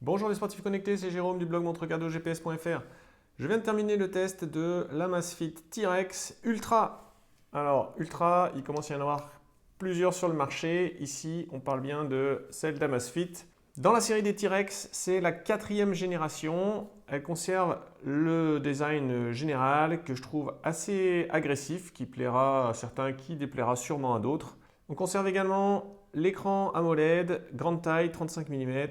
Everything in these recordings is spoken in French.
Bonjour les sportifs connectés, c'est Jérôme du blog montregardogps.fr. Je viens de terminer le test de l'Amazfit T-Rex Ultra. Alors Ultra, il commence à y en avoir plusieurs sur le marché. Ici, on parle bien de celle d'Amazfit. Dans la série des T-Rex, c'est la 4e génération. Elle conserve le design général que je trouve assez agressif, qui plaira à certains, qui déplaira sûrement à d'autres. On conserve également l'écran AMOLED, grande taille, 35 mm.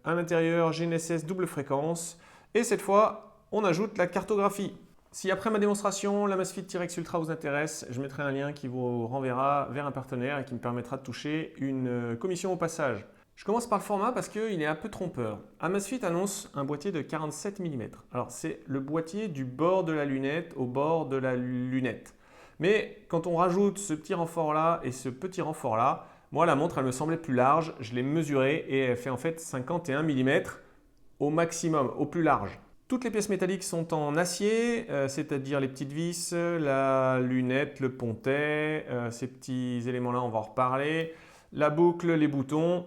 À l'intérieur, GNSS double fréquence. Et cette fois, on ajoute la cartographie. Si après ma démonstration, l'Amazfit T-Rex Ultra vous intéresse, je mettrai un lien qui vous renverra vers un partenaire et qui me permettra de toucher une commission au passage. Je commence par le format parce qu'il est un peu trompeur. Amazfit annonce un boîtier de 47 mm. Alors c'est le boîtier du bord de la lunette au bord de la lunette. Mais quand on rajoute ce petit renfort là et ce petit renfort là, moi la montre elle me semblait plus large, je l'ai mesurée et elle fait en fait 51 mm au maximum, au plus large. Toutes les pièces métalliques sont en acier, c'est-à-dire les petites vis, la lunette, le pontet, ces petits éléments-là, on va en reparler, la boucle, les boutons,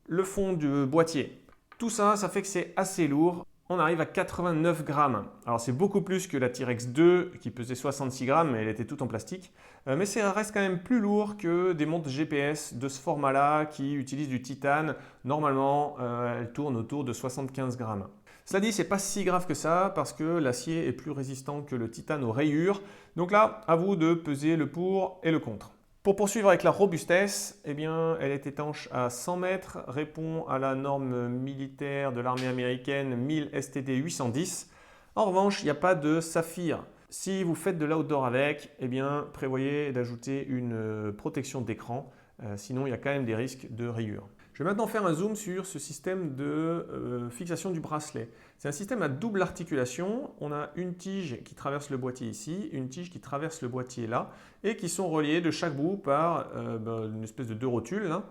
le fond du boîtier. Tout ça, ça fait que c'est assez lourd. On arrive à 89 grammes. Alors c'est beaucoup plus que la T-Rex 2 qui pesait 66 grammes, mais elle était toute en plastique. Mais ça reste quand même plus lourd que des montres GPS de ce format-là qui utilisent du titane. Normalement, elles tournent autour de 75 grammes. Cela dit, ce n'est pas si grave que ça parce que l'acier est plus résistant que le titane aux rayures. Donc là, à vous de peser le pour et le contre. Pour poursuivre avec la robustesse, eh bien, elle est étanche à 100 mètres, répond à la norme militaire de l'armée américaine 1000 STD 810. En revanche, il n'y a pas de saphir. Si vous faites de l'outdoor avec, eh bien, prévoyez d'ajouter une protection d'écran, sinon il y a quand même des risques de rayures. Je vais maintenant faire un zoom sur ce système de fixation du bracelet. C'est un système à double articulation. On a une tige qui traverse le boîtier ici, une tige qui traverse le boîtier là, et qui sont reliés de chaque bout par une espèce de deux rotules. Là.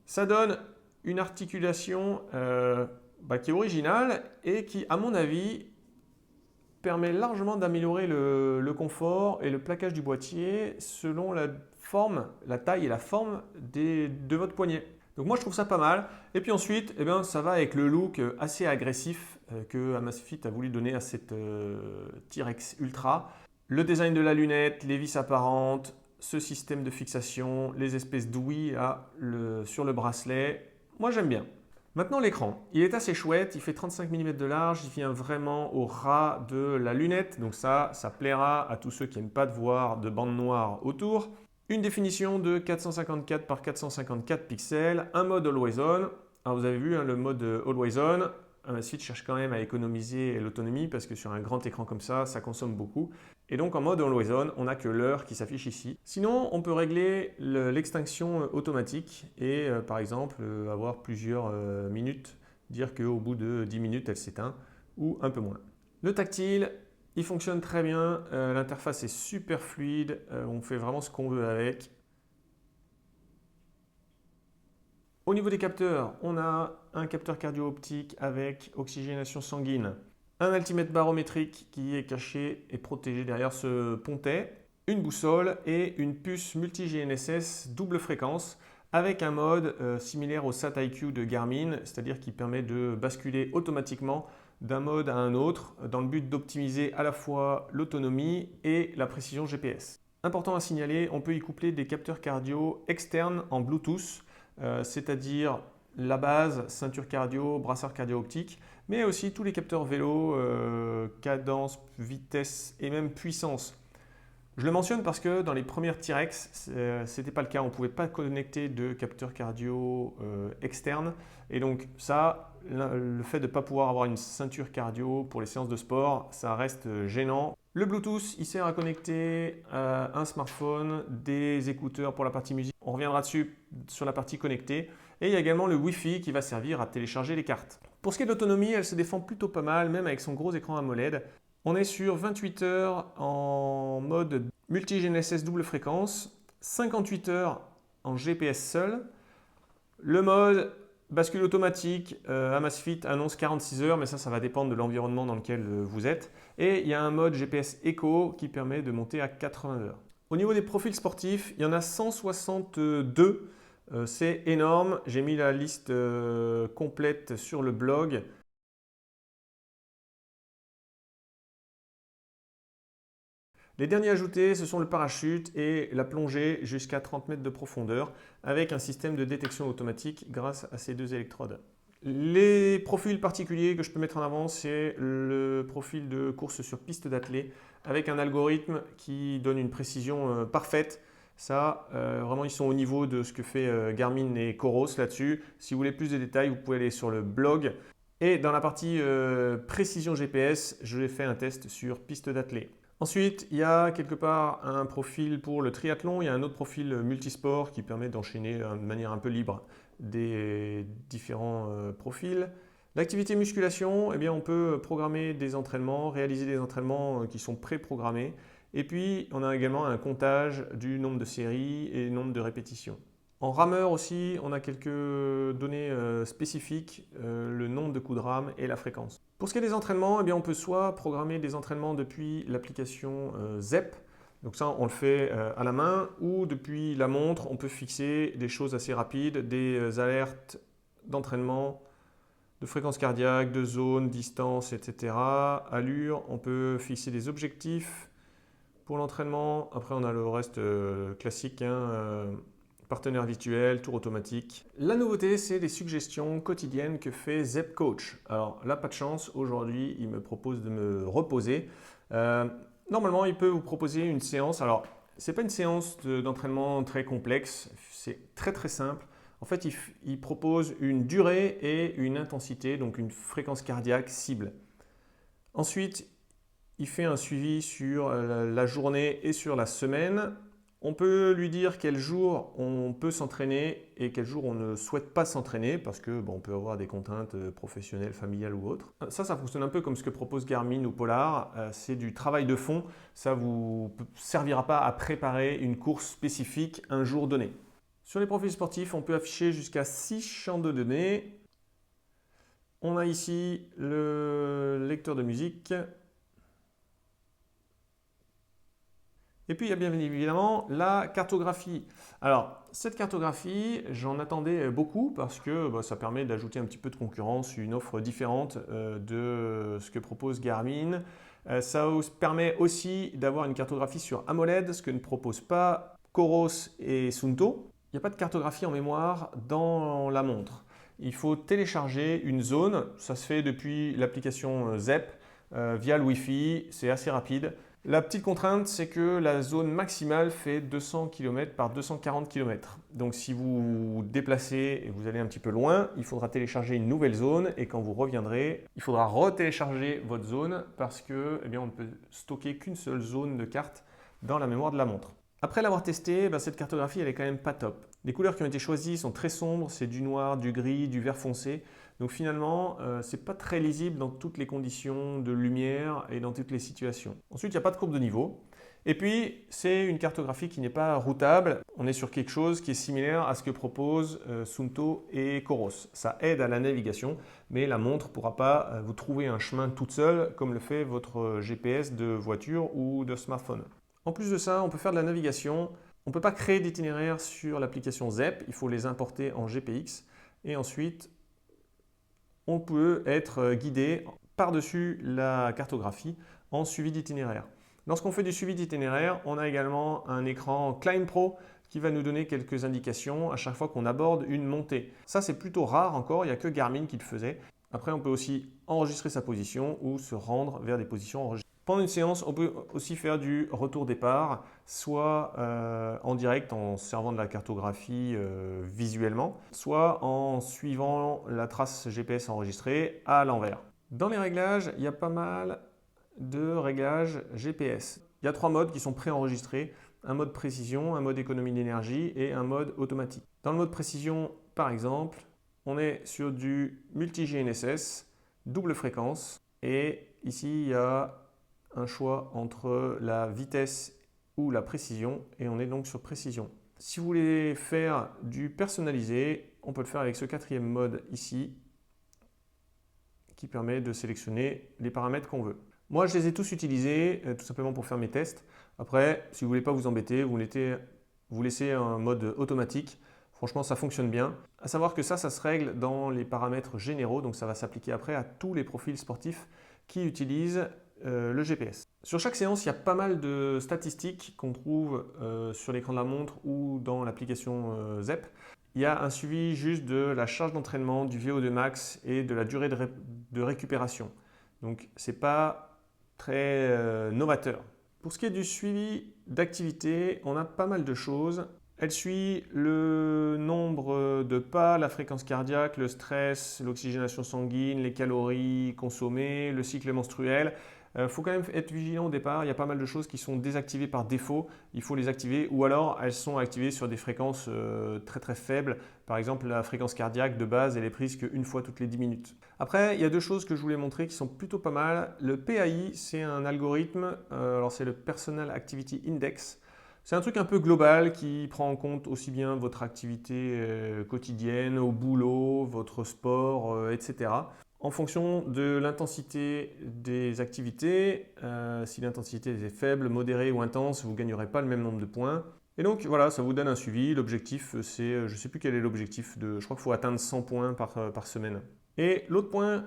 Ça donne une articulation qui est originale et qui, à mon avis, permet largement d'améliorer le confort et le plaquage du boîtier selon la forme, la taille et la forme de votre poignet. Donc moi je trouve ça pas mal. Et puis ensuite, eh bien, ça va avec le look assez agressif que Amazfit a voulu donner à cette T-Rex Ultra. Le design de la lunette, les vis apparentes, ce système de fixation, les espèces d'ouïes sur le bracelet. Moi j'aime bien. Maintenant l'écran, il est assez chouette, il fait 35 mm de large, il vient vraiment au ras de la lunette, donc ça plaira à tous ceux qui n'aiment pas de voir de bandes noires autour. Une définition de 454 par 454 pixels, un mode Always On. Alors vous avez vu le mode Always On, Amazfit cherche quand même à économiser l'autonomie parce que sur un grand écran comme ça consomme beaucoup. Et donc en mode Always On, on n'a que l'heure qui s'affiche ici. Sinon, on peut régler l'extinction automatique et par exemple avoir plusieurs minutes, dire qu'au bout de 10 minutes, elle s'éteint ou un peu moins. Le tactile, il fonctionne très bien, l'interface est super fluide, on fait vraiment ce qu'on veut avec. Au niveau des capteurs, on a un capteur cardio-optique avec oxygénation sanguine, un altimètre barométrique qui est caché et protégé derrière ce pontet, une boussole et une puce multi-GNSS double fréquence avec un mode similaire au SatIQ de Garmin, c'est-à-dire qui permet de basculer automatiquement d'un mode à un autre dans le but d'optimiser à la fois l'autonomie et la précision GPS. Important à signaler, on peut y coupler des capteurs cardio externes en Bluetooth, c'est-à-dire la base, ceinture cardio, brassard cardio-optique, mais aussi tous les capteurs vélo, cadence, vitesse et même puissance. Je le mentionne parce que dans les premières T-Rex, ce n'était pas le cas. On ne pouvait pas connecter de capteurs cardio externes. Et donc ça, le fait de ne pas pouvoir avoir une ceinture cardio pour les séances de sport, ça reste gênant. Le Bluetooth, il sert à connecter un smartphone, des écouteurs pour la partie musique. On reviendra dessus sur la partie connectée. Et il y a également le Wi-Fi qui va servir à télécharger les cartes. Pour ce qui est de l'autonomie, elle se défend plutôt pas mal, même avec son gros écran AMOLED. On est sur 28 heures en mode multi-GNSS double fréquence, 58 heures en GPS seul. Le mode bascule automatique, Amazfit annonce 46 heures, mais ça va dépendre de l'environnement dans lequel vous êtes. Et il y a un mode GPS Eco qui permet de monter à 80 heures. Au niveau des profils sportifs, il y en a 162 C'est énorme. J'ai mis la liste complète sur le blog. Les derniers ajoutés, ce sont le parachute et la plongée jusqu'à 30 mètres de profondeur avec un système de détection automatique grâce à ces deux électrodes. Les profils particuliers que je peux mettre en avant, c'est le profil de course sur piste d'athlée avec un algorithme qui donne une précision parfaite. Ça, vraiment, ils sont au niveau de ce que fait Garmin et Coros là-dessus. Si vous voulez plus de détails, vous pouvez aller sur le blog. Et dans la partie précision GPS, je vais faire un test sur piste d'athlée. Ensuite, il y a quelque part un profil pour le triathlon, il y a un autre profil multisport qui permet d'enchaîner de manière un peu libre des différents profils. L'activité musculation, eh bien, on peut programmer des entraînements, réaliser des entraînements qui sont pré-programmés. Et puis, on a également un comptage du nombre de séries et du nombre de répétitions. En rameur aussi, on a quelques données spécifiques, le nombre de coups de rame et la fréquence. Pour ce qui est des entraînements, eh bien, on peut soit programmer des entraînements depuis l'application ZEP, donc ça on le fait à la main, ou depuis la montre, on peut fixer des choses assez rapides, des alertes d'entraînement, de fréquence cardiaque, de zone, distance, etc. Allure, on peut fixer des objectifs pour l'entraînement. Après on a le reste classique, partenaire virtuel, tour automatique. La nouveauté, c'est les suggestions quotidiennes que fait Zepp Coach. Alors là, pas de chance, aujourd'hui, il me propose de me reposer. Normalement, il peut vous proposer une séance. Alors, ce n'est pas une séance d'entraînement très complexe, c'est très très simple. En fait, il propose une durée et une intensité, donc une fréquence cardiaque cible. Ensuite, il fait un suivi sur la journée et sur la semaine. On peut lui dire quel jour on peut s'entraîner et quel jour on ne souhaite pas s'entraîner parce que on peut avoir des contraintes professionnelles, familiales ou autres. Ça fonctionne un peu comme ce que propose Garmin ou Polar. C'est du travail de fond. Ça ne vous servira pas à préparer une course spécifique un jour donné. Sur les profils sportifs, on peut afficher jusqu'à 6 champs de données. On a ici le lecteur de musique. Et puis, il y a bien évidemment la cartographie. Alors, cette cartographie, j'en attendais beaucoup parce que ça permet d'ajouter un petit peu de concurrence, une offre différente de ce que propose Garmin. Ça permet aussi d'avoir une cartographie sur AMOLED, ce que ne proposent pas Coros et Suunto. Il n'y a pas de cartographie en mémoire dans la montre. Il faut télécharger une zone. Ça se fait depuis l'application ZEP via le Wi-Fi. C'est assez rapide. La petite contrainte, c'est que la zone maximale fait 200 km par 240 km. Donc si vous vous déplacez et vous allez un petit peu loin, il faudra télécharger une nouvelle zone et quand vous reviendrez, il faudra retélécharger votre zone parce que, on ne peut stocker qu'une seule zone de carte dans la mémoire de la montre. Après l'avoir testé, cette cartographie elle est quand même pas top. Les couleurs qui ont été choisies sont très sombres, c'est du noir, du gris, du vert foncé. Donc finalement, ce n'est pas très lisible dans toutes les conditions de lumière et dans toutes les situations. Ensuite, il n'y a pas de courbe de niveau. Et puis, c'est une cartographie qui n'est pas routable. On est sur quelque chose qui est similaire à ce que proposent Suunto et Coros. Ça aide à la navigation, mais la montre ne pourra pas vous trouver un chemin toute seule comme le fait votre GPS de voiture ou de smartphone. En plus de ça, on peut faire de la navigation. On ne peut pas créer d'itinéraire sur l'application ZEP. Il faut les importer en GPX. Et ensuite, on peut être guidé par-dessus la cartographie en suivi d'itinéraire. Lorsqu'on fait du suivi d'itinéraire, on a également un écran Climb Pro qui va nous donner quelques indications à chaque fois qu'on aborde une montée. Ça, c'est plutôt rare encore, il n'y a que Garmin qui le faisait. Après, on peut aussi enregistrer sa position ou se rendre vers des positions enregistrées. Pendant une séance, on peut aussi faire du retour départ, soit en direct en servant de la cartographie visuellement, soit en suivant la trace GPS enregistrée à l'envers. Dans les réglages, il y a pas mal de réglages GPS. Il y a 3 modes qui sont préenregistrés, un mode précision, un mode économie d'énergie et un mode automatique. Dans le mode précision, par exemple, on est sur du multi-GNSS, double fréquence, et ici il y a un choix entre la vitesse ou la précision et on est donc sur précision. Si vous voulez faire du personnalisé, on peut le faire avec ce 4e mode ici qui permet de sélectionner les paramètres qu'on veut. Moi, je les ai tous utilisés tout simplement pour faire mes tests. Après, si vous ne voulez pas vous embêter, vous laissez un mode automatique. Franchement, ça fonctionne bien. À savoir que ça se règle dans les paramètres généraux, donc ça va s'appliquer après à tous les profils sportifs qui utilisent le GPS. Sur chaque séance, il y a pas mal de statistiques qu'on trouve sur l'écran de la montre ou dans l'application ZEP. Il y a un suivi juste de la charge d'entraînement, du VO2 max et de la durée de récupération. Donc, ce n'est pas très novateur. Pour ce qui est du suivi d'activité, on a pas mal de choses. Elle suit le nombre de pas, la fréquence cardiaque, le stress, l'oxygénation sanguine, les calories consommées, le cycle menstruel. Il faut quand même être vigilant au départ, il y a pas mal de choses qui sont désactivées par défaut, il faut les activer ou alors elles sont activées sur des fréquences très faibles. Par exemple, la fréquence cardiaque de base, elle est prise qu'une fois toutes les 10 minutes. Après, il y a deux choses que je voulais montrer qui sont plutôt pas mal. Le PAI, c'est un algorithme, alors c'est le Personal Activity Index. C'est un truc un peu global qui prend en compte aussi bien votre activité quotidienne, au boulot, votre sport, etc. En fonction de l'intensité des activités, si l'intensité est faible, modérée ou intense, vous ne gagnerez pas le même nombre de points. Et donc voilà, ça vous donne un suivi. L'objectif, c'est, je ne sais plus quel est l'objectif, je crois qu'il faut atteindre 100 points par semaine. Et l'autre point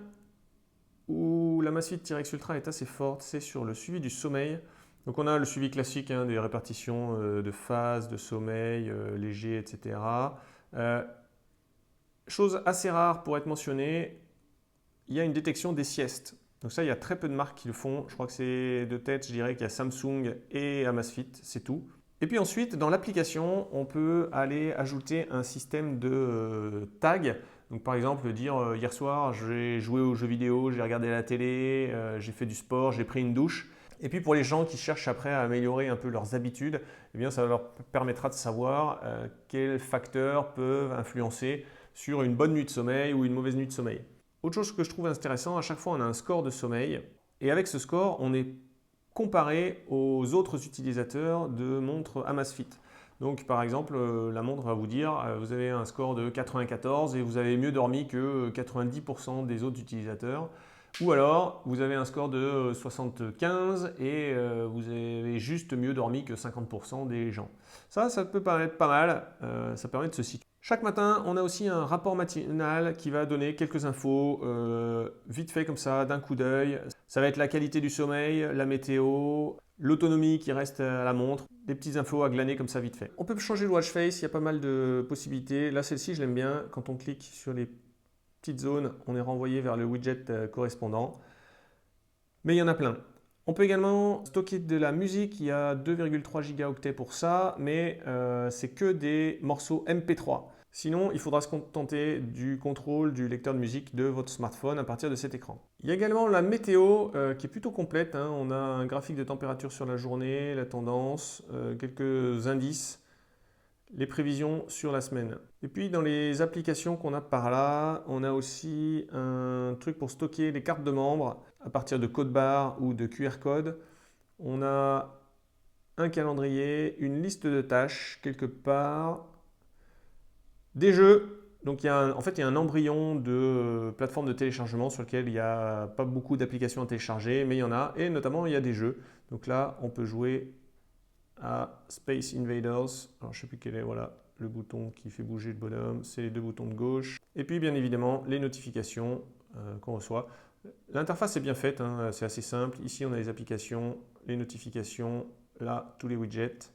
où la Amazfit T-Rex Ultra est assez forte, c'est sur le suivi du sommeil. Donc on a le suivi classique des répartitions de phases, de sommeil, léger, etc. Chose assez rare pour être mentionnée, il y a une détection des siestes. Donc ça, il y a très peu de marques qui le font. Je crois que c'est de tête, je dirais qu'il y a Samsung et Amazfit, c'est tout. Et puis ensuite, dans l'application, on peut aller ajouter un système de tag. Donc par exemple, dire hier soir, j'ai joué aux jeux vidéo, j'ai regardé la télé, j'ai fait du sport, j'ai pris une douche. Et puis pour les gens qui cherchent après à améliorer un peu leurs habitudes, eh bien ça leur permettra de savoir quels facteurs peuvent influencer sur une bonne nuit de sommeil ou une mauvaise nuit de sommeil. Autre chose que je trouve intéressant, à chaque fois on a un score de sommeil et avec ce score on est comparé aux autres utilisateurs de montres Amazfit. Donc par exemple, la montre va vous dire vous avez un score de 94 et vous avez mieux dormi que 90% des autres utilisateurs. Ou alors, vous avez un score de 75 et vous avez juste mieux dormi que 50% des gens. Ça peut paraître pas mal, ça permet de se situer. Chaque matin, on a aussi un rapport matinal qui va donner quelques infos, vite fait comme ça, d'un coup d'œil. Ça va être la qualité du sommeil, la météo, l'autonomie qui reste à la montre, des petites infos à glaner comme ça vite fait. On peut changer le watch face, il y a pas mal de possibilités. Là, celle-ci, je l'aime bien. Quand on clique sur les petites zones, on est renvoyé vers le widget correspondant. Mais il y en a plein. On peut également stocker de la musique, il y a 2,3 gigaoctets pour ça, mais c'est que des morceaux MP3. Sinon, il faudra se contenter du contrôle du lecteur de musique de votre smartphone à partir de cet écran. Il y a également la météo qui est plutôt complète. On a un graphique de température sur la journée, la tendance, quelques indices, les prévisions sur la semaine. Et puis dans les applications qu'on a par là, on a aussi un truc pour stocker les cartes de membres à partir de code barre ou de QR code. On a un calendrier, une liste de tâches quelque part, des jeux. Donc en fait, il y a un embryon de plateforme de téléchargement sur lequel il n'y a pas beaucoup d'applications à télécharger, mais il y en a. Et notamment, il y a des jeux. Donc là, on peut jouer à Space Invaders. Alors, je ne sais plus quel est le bouton qui fait bouger le bonhomme. C'est les deux boutons de gauche. Et puis, bien évidemment, les notifications qu'on reçoit. L'interface est bien faite, c'est assez simple. Ici, on a les applications, les notifications. Là, tous les widgets.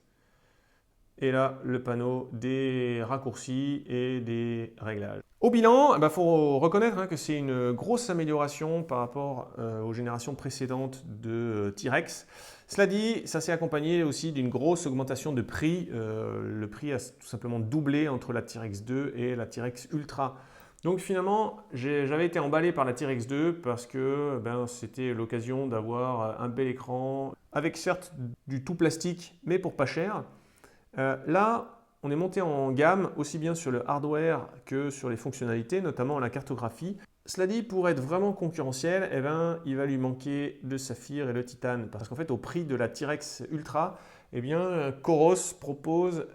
Et là, le panneau des raccourcis et des réglages. Au bilan, il faut reconnaître que c'est une grosse amélioration par rapport aux générations précédentes de T-Rex. Cela dit, ça s'est accompagné aussi d'une grosse augmentation de prix. Le prix a tout simplement doublé entre la T-Rex 2 et la T-Rex Ultra. Donc finalement, j'avais été emballé par la T-Rex 2 parce que c'était l'occasion d'avoir un bel écran avec certes du tout plastique, mais pour pas cher. Là, on est monté en gamme aussi bien sur le hardware que sur les fonctionnalités, notamment la cartographie. Cela dit, pour être vraiment concurrentiel, il va lui manquer le saphir et le titane. Parce qu'en fait, au prix de la T-Rex Ultra, Coros propose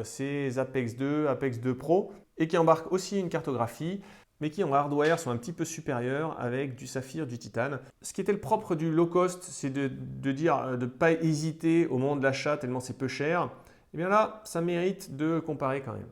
ses Apex 2, Apex 2 Pro et qui embarquent aussi une cartographie, mais qui en hardware sont un petit peu supérieurs avec du saphir, du titane. Ce qui était le propre du low cost, c'est de ne pas hésiter au moment de l'achat tellement c'est peu cher. Et bien là, ça mérite de comparer quand même.